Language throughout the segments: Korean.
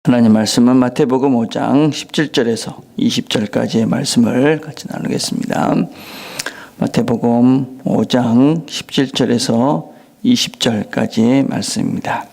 하나님 말씀은 마태복음 5장 17절에서 20절까지의 말씀을 같이 나누겠습니다. 마태복음 5장 17절에서 20절까지의 말씀입니다.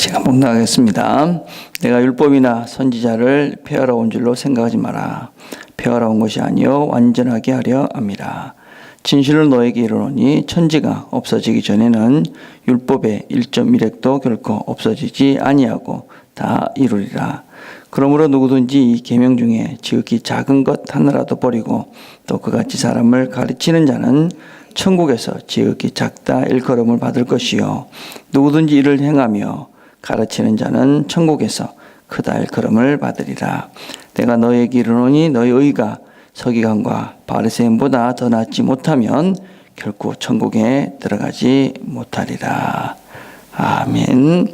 제가 묵상하겠습니다. 내가 율법이나 선지자를 폐하러 온 줄로 생각하지 마라. 폐하러 온 것이 아니요 완전하게 하려 함이라. 진실로 너에게 이르노니 천지가 없어지기 전에는 율법의 1.1획도 결코 없어지지 아니하고 다 이루리라. 그러므로 누구든지 이 계명 중에 지극히 작은 것 하나라도 버리고 또 그같이 사람을 가르치는 자는 천국에서 지극히 작다 일컬음을 받을 것이요 누구든지 이를 행하며 가르치는 자는 천국에서 크다 일컬음을 받으리라. 내가 너에게 이르노니 너희 의가 서기관과 바리새인보다 더 낫지 못하면 결코 천국에 들어가지 못하리라. 아멘.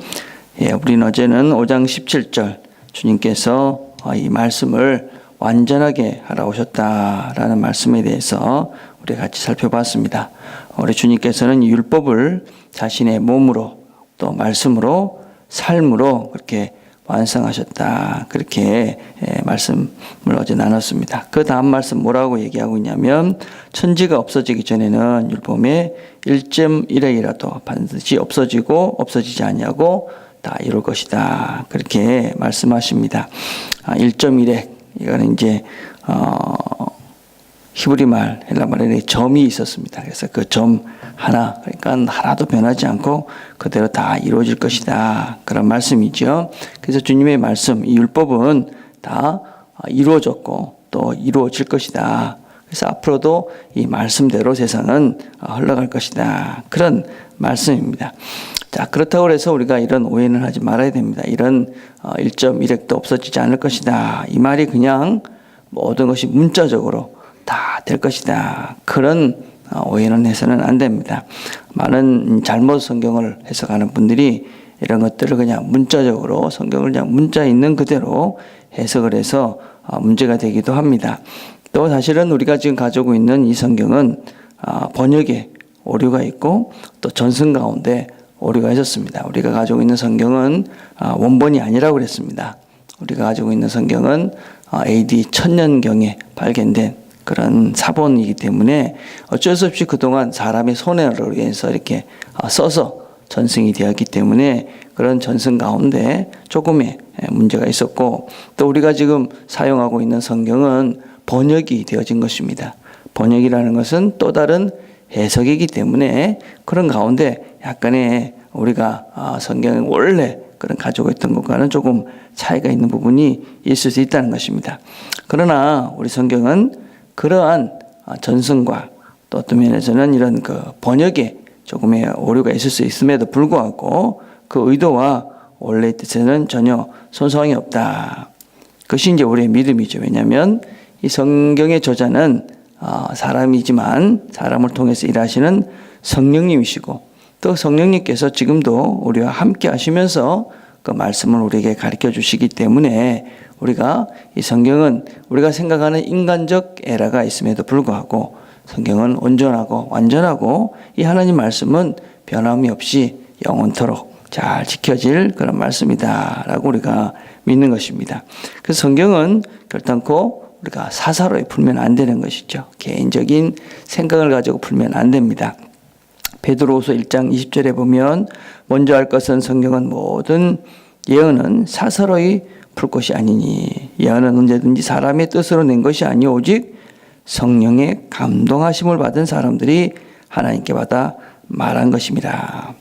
우리는 어제는 5장 17절 주님께서 이 말씀을 완전하게 하러 오셨다라는 말씀에 대해서 우리 같이 살펴봤습니다. 우리 주님께서는 이 율법을 자신의 몸으로 또 말씀으로 삶으로 그렇게 완성하셨다. 그렇게 말씀을 어제 나눴습니다. 그 다음 말씀 뭐라고 얘기하고 있냐면 천지가 없어지기 전에는 율법의 1.1획이라도 반드시 없어지고 없어지지 아니하고 다 이룰 것이다. 그렇게 말씀하십니다. 1.1획 이거는 이제 히브리 말, 헬라 말에 점이 있었습니다. 그래서 그 점 하나, 그러니까 하나도 변하지 않고 그대로 다 이루어질 것이다. 그런 말씀이죠. 그래서 주님의 말씀, 이 율법은 다 이루어졌고 또 이루어질 것이다. 그래서 앞으로도 이 말씀대로 세상은 흘러갈 것이다. 그런 말씀입니다. 자, 그렇다고 해서 우리가 이런 오해는 하지 말아야 됩니다. 이런 1.1획도 없어지지 않을 것이다. 이 말이 그냥 모든 것이 문자적으로 다 될 것이다. 그런 오해는 해서는 안 됩니다. 많은 잘못 성경을 해석하는 분들이 이런 것들을 그냥 문자적으로 성경을 그냥 문자 있는 그대로 해석을 해서 문제가 되기도 합니다. 또 사실은 우리가 지금 가지고 있는 이 성경은 번역에 오류가 있고 또 전승 가운데 오류가 있었습니다. 우리가 가지고 있는 성경은 원본이 아니라고 그랬습니다. 우리가 가지고 있는 성경은 AD 1000년경에 발견된 그런 사본이기 때문에 어쩔 수 없이 그동안 사람의 손해로 인해서 이렇게 써서 전승이 되었기 때문에 그런 전승 가운데 조금의 문제가 있었고 또 우리가 지금 사용하고 있는 성경은 번역이 되어진 것입니다. 번역이라는 것은 또 다른 해석이기 때문에 그런 가운데 약간의 우리가 성경의 원래 그런 가지고 있던 것과는 조금 차이가 있는 부분이 있을 수 있다는 것입니다. 그러나 우리 성경은 그러한 전승과 또 어떤 면에서는 이런 그 번역에 조금의 오류가 있을 수 있음에도 불구하고 그 의도와 원래의 뜻에는 전혀 손상이 없다. 그것이 이제 우리의 믿음이죠. 왜냐하면 이 성경의 저자는 사람이지만 사람을 통해서 일하시는 성령님이시고 또 성령님께서 지금도 우리와 함께 하시면서 그 말씀을 우리에게 가르쳐 주시기 때문에 우리가 이 성경은 우리가 생각하는 인간적 에러가 있음에도 불구하고 성경은 온전하고 완전하고 이 하나님 말씀은 변함이 없이 영원토록 잘 지켜질 그런 말씀이다라고 우리가 믿는 것입니다. 그래서 성경은 결단코 우리가 사사로이 풀면 안 되는 것이죠. 개인적인 생각을 가지고 풀면 안 됩니다. 베드로후서 1장 20절에 보면 먼저 할 것은 성경은 모든 예언은 사사로이 풀 것이 아니니 예언은 언제든지 사람의 뜻으로 낸 것이 아니오 오직 성령의 감동하심을 받은 사람들이 하나님께 받아 말한 것입니다.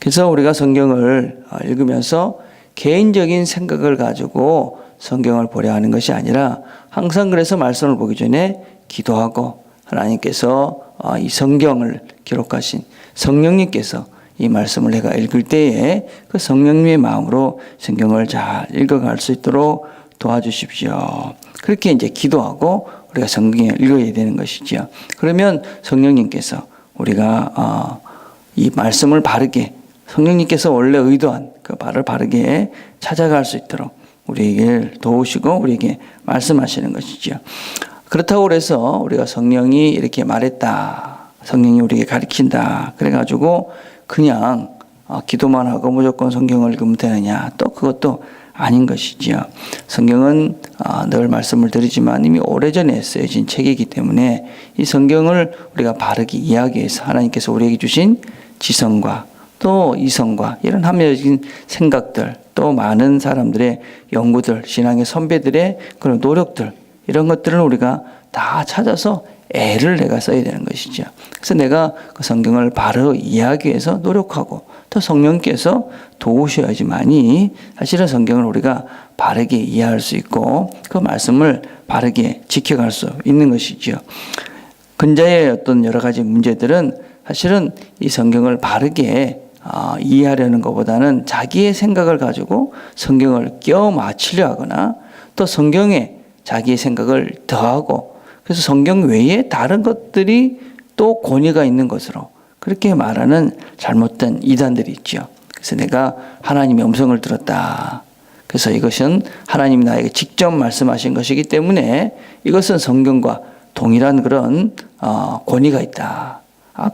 그래서 우리가 성경을 읽으면서 개인적인 생각을 가지고 성경을 보려 하는 것이 아니라 항상 그래서 말씀을 보기 전에 기도하고 하나님께서 이 성경을 기록하신 성령님께서 이 말씀을 내가 읽을 때에 그 성령님의 마음으로 성경을 잘 읽어갈 수 있도록 도와주십시오. 그렇게 이제 기도하고 우리가 성경을 읽어야 되는 것이죠. 그러면 성령님께서 우리가 이 말씀을 바르게 성령님께서 원래 의도한 그 바를 바르게 찾아갈 수 있도록 우리에게 도우시고 우리에게 말씀하시는 것이죠. 그렇다고 해서 우리가 성령이 이렇게 말했다. 성령이 우리에게 가르친다. 그래가지고 그냥 기도만 하고 무조건 성경을 읽으면 되느냐? 또 그것도 아닌 것이지요. 성경은 늘 말씀을 드리지만 이미 오래전에 쓰여진 책이기 때문에 이 성경을 우리가 바르게 이해하기 위해서 하나님께서 우리에게 주신 지성과 또 이성과 이런 합리적인 생각들, 또 많은 사람들의 연구들, 신앙의 선배들의 그런 노력들, 이런 것들을 우리가 다 찾아서 애를 내가 써야 되는 것이죠. 그래서 내가 그 성경을 바로 이해하기 위해서 노력하고 또 성령께서 도우셔야지만이 사실은 성경을 우리가 바르게 이해할 수 있고 그 말씀을 바르게 지켜갈 수 있는 것이죠. 근자의 어떤 여러 가지 문제들은 사실은 이 성경을 바르게 이해하려는 것보다는 자기의 생각을 가지고 성경을 껴 맞추려 하거나 또 성경에 자기의 생각을 더하고 그래서 성경 외에 다른 것들이 또 권위가 있는 것으로 그렇게 말하는 잘못된 이단들이 있죠. 그래서 내가 하나님의 음성을 들었다. 그래서 이것은 하나님이 나에게 직접 말씀하신 것이기 때문에 이것은 성경과 동일한 그런 권위가 있다.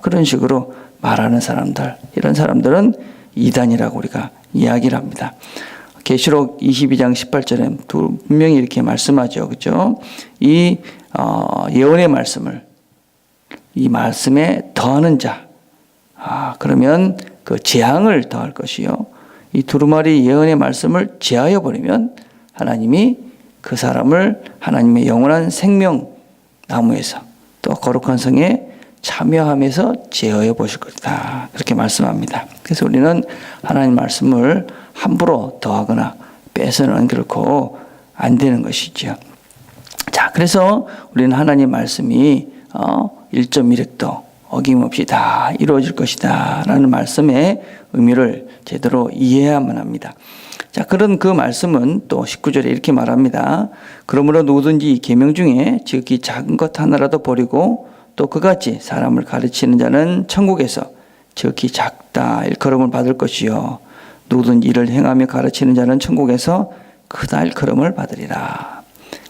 그런 식으로 말하는 사람들, 이런 사람들은 이단이라고 우리가 이야기를 합니다. 계시록 22장 18절에 분명히 이렇게 말씀하죠. 그죠? 이 예언의 말씀을 이 말씀에 더하는 자, 그러면 그 재앙을 더할 것이요. 이 두루마리 예언의 말씀을 제하여 버리면 하나님이 그 사람을 하나님의 영원한 생명 나무에서 또 거룩한 성에 참여하면서 제어해 보실 것이다. 그렇게 말씀합니다. 그래서 우리는 하나님 말씀을 함부로 더하거나 빼서는 결코 안 되는 것이죠. 자, 그래서 우리는 하나님 말씀이 1.1획도 어김없이 다 이루어질 것이다 라는 말씀의 의미를 제대로 이해해야만 합니다. 자, 그런 그 말씀은 또 19절에 이렇게 말합니다. 그러므로 누구든지 이 계명 중에 지극히 작은 것 하나라도 버리고 또 그같이 사람을 가르치는 자는 천국에서 지극히 작다 일컬음을 받을 것이요 누구든지 이를 행하며 가르치는 자는 천국에서 크다 일컬음을 받으리라.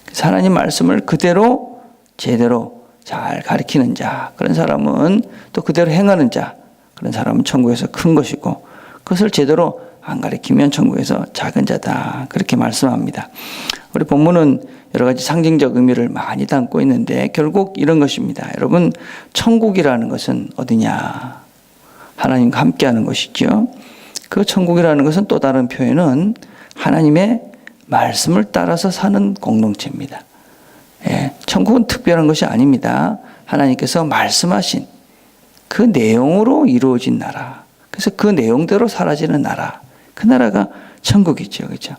그래서 하나님 말씀을 그대로 제대로 잘 가르치는 자, 그런 사람은 또 그대로 행하는 자, 그런 사람은 천국에서 큰 것이고 그것을 제대로 안 가르치면 천국에서 작은 자다. 그렇게 말씀합니다. 우리 본문은 여러 가지 상징적 의미를 많이 담고 있는데 결국 이런 것입니다. 여러분, 천국이라는 것은 어디냐? 하나님과 함께하는 것이죠. 그 천국이라는 것은 또 다른 표현은 하나님의 말씀을 따라서 사는 공동체입니다. 천국은 특별한 것이 아닙니다. 하나님께서 말씀하신 그 내용으로 이루어진 나라. 그래서 그 내용대로 사라지는 나라. 그 나라가 천국이죠. 그렇죠?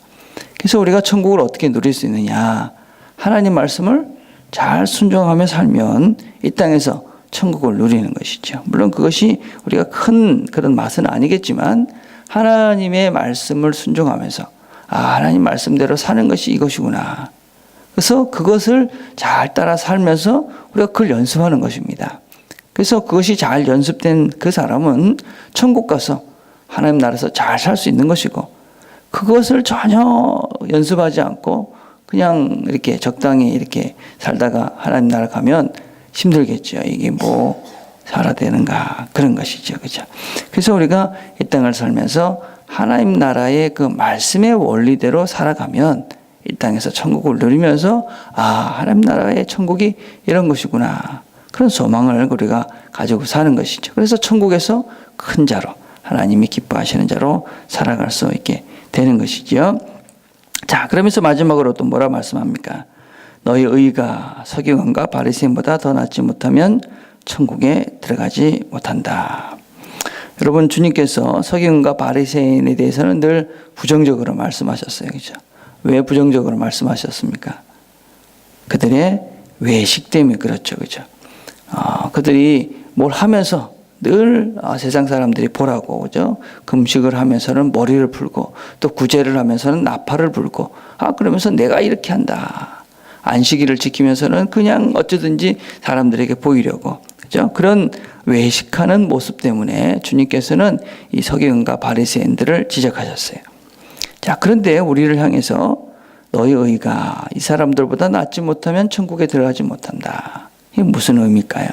그래서 우리가 천국을 어떻게 누릴 수 있느냐? 하나님 말씀을 잘 순종하며 살면 이 땅에서 천국을 누리는 것이죠. 물론 그것이 우리가 큰 그런 맛은 아니겠지만 하나님의 말씀을 순종하면서 하나님 말씀대로 사는 것이 이것이구나. 그래서 그것을 잘 따라 살면서 우리가 그걸 연습하는 것입니다. 그래서 그것이 잘 연습된 그 사람은 천국 가서 하나님 나라에서 잘 살 수 있는 것이고 그것을 전혀 연습하지 않고 그냥 이렇게 적당히 이렇게 살다가 하나님 나라 가면 힘들겠죠. 이게 뭐 살아야 되는가 그런 것이죠. 그죠? 그래서 우리가 이 땅을 살면서 하나님 나라의 그 말씀의 원리대로 살아가면 이 땅에서 천국을 누리면서 하나님 나라의 천국이 이런 것이구나. 그런 소망을 우리가 가지고 사는 것이죠. 그래서 천국에서 큰 자로 하나님이 기뻐하시는 자로 살아갈 수 있게 되는 것이죠. 자, 그러면서 마지막으로 또 뭐라 말씀합니까? 너희 의가 서기관과 바리새인보다 더 낫지 못하면 천국에 들어가지 못한다. 여러분, 주님께서 서기관과 바리새인에 대해서는 늘 부정적으로 말씀하셨어요. 그렇죠? 왜 부정적으로 말씀하셨습니까? 그들의 외식 때문에 그렇죠. 그렇죠? 그들이 뭘 하면서 늘 세상 사람들이 보라고, 그죠? 금식을 하면서는 머리를 풀고, 또 구제를 하면서는 나팔을 불고, 그러면서 내가 이렇게 한다. 안식일을 지키면서는 그냥 어쩌든지 사람들에게 보이려고, 그죠? 그런 외식하는 모습 때문에 주님께서는 이 서기관과 바리새인들을 지적하셨어요. 자, 그런데 우리를 향해서 너희 의가 이 사람들보다 낫지 못하면 천국에 들어가지 못한다. 이게 무슨 의미일까요?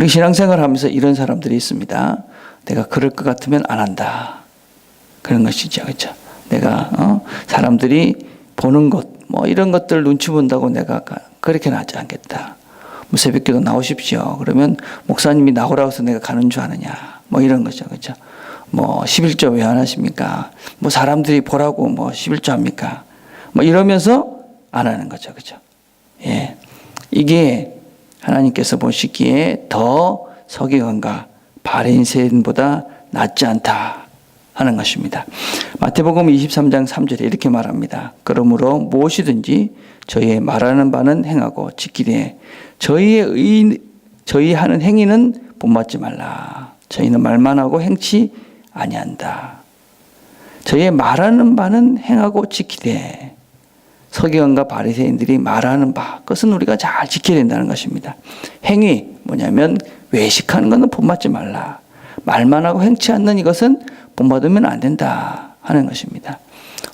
우리 신앙생활 하면서 이런 사람들이 있습니다. 내가 그럴 것 같으면 안 한다. 그런 것이죠. 그렇죠? 내가 사람들이 보는 것, 뭐 이런 것들 눈치 본다고 내가 그렇게는 하지 않겠다. 뭐 새벽기도 나오십시오. 그러면 목사님이 나오라고 해서 내가 가는 줄 아느냐. 뭐 이런 거죠. 그렇죠? 뭐 11조 왜 안 하십니까? 뭐 사람들이 보라고 뭐 11조 합니까? 뭐 이러면서 안 하는 거죠. 그렇죠? 예. 이게 하나님께서 보시기에 더 서기관과 바리새인보다 낫지 않다 하는 것입니다. 마태복음 23장 3절에 이렇게 말합니다. 그러므로 무엇이든지 저희의 말하는 바는 행하고 지키되 저희 하는 행위는 본받지 말라. 저희는 말만 하고 행치 아니한다. 저희의 말하는 바는 행하고 지키되 서기관과 바리새인들이 말하는 바 그것은 우리가 잘 지켜야 된다는 것입니다. 행위 뭐냐면 외식하는 것은 본받지 말라. 말만 하고 행치 않는 이것은 본받으면 안 된다 하는 것입니다.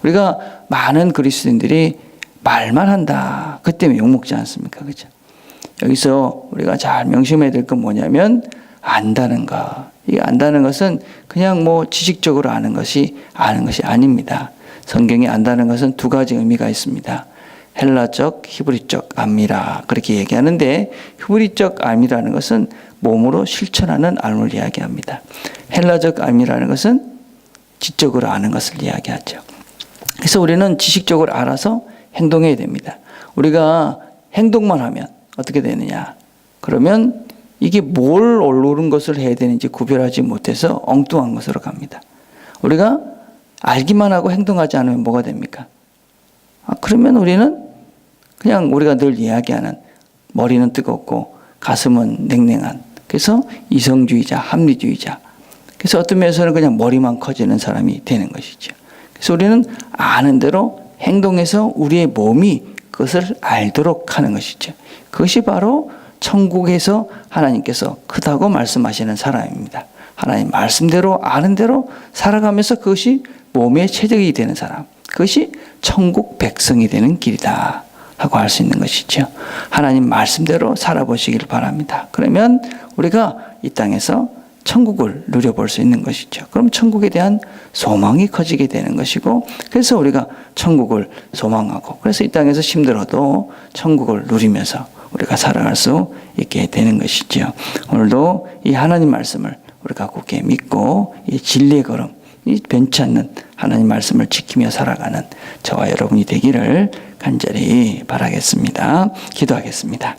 우리가 많은 그리스도인들이 말만 한다. 그 때문에 욕먹지 않습니까? 그죠? 여기서 우리가 잘 명심해야 될 건 뭐냐면 안다는 것. 이 안다는 것은 그냥 뭐 지식적으로 아는 것이 아닙니다. 성경이 안다는 것은 두 가지 의미가 있습니다. 헬라적, 히브리적 암이라 그렇게 얘기하는데 히브리적 암이라는 것은 몸으로 실천하는 암을 이야기합니다. 헬라적 암이라는 것은 지적으로 아는 것을 이야기하죠. 그래서 우리는 지식적으로 알아서 행동해야 됩니다. 우리가 행동만 하면 어떻게 되느냐? 그러면 이게 뭘 옳은 것을 해야 되는지 구별하지 못해서 엉뚱한 것으로 갑니다. 우리가 알기만 하고 행동하지 않으면 뭐가 됩니까? 그러면 우리는 그냥 우리가 늘 이야기하는 머리는 뜨겁고 가슴은 냉랭한 그래서 이성주의자, 합리주의자 그래서 어떤 면에서는 그냥 머리만 커지는 사람이 되는 것이죠. 그래서 우리는 아는 대로 행동해서 우리의 몸이 그것을 알도록 하는 것이죠. 그것이 바로 천국에서 하나님께서 크다고 말씀하시는 사람입니다. 하나님 말씀대로 아는 대로 살아가면서 그것이 몸의 체득이 되는 사람. 그것이 천국 백성이 되는 길이다 하고 할 수 있는 것이죠. 하나님 말씀대로 살아보시길 바랍니다. 그러면 우리가 이 땅에서 천국을 누려볼 수 있는 것이죠. 그럼 천국에 대한 소망이 커지게 되는 것이고 그래서 우리가 천국을 소망하고 그래서 이 땅에서 힘들어도 천국을 누리면서 우리가 살아갈 수 있게 되는 것이죠. 오늘도 이 하나님 말씀을 우리가 굳게 믿고 이 진리의 걸음, 이 변치 않는 하나님 말씀을 지키며 살아가는 저와 여러분이 되기를 간절히 바라겠습니다. 기도하겠습니다.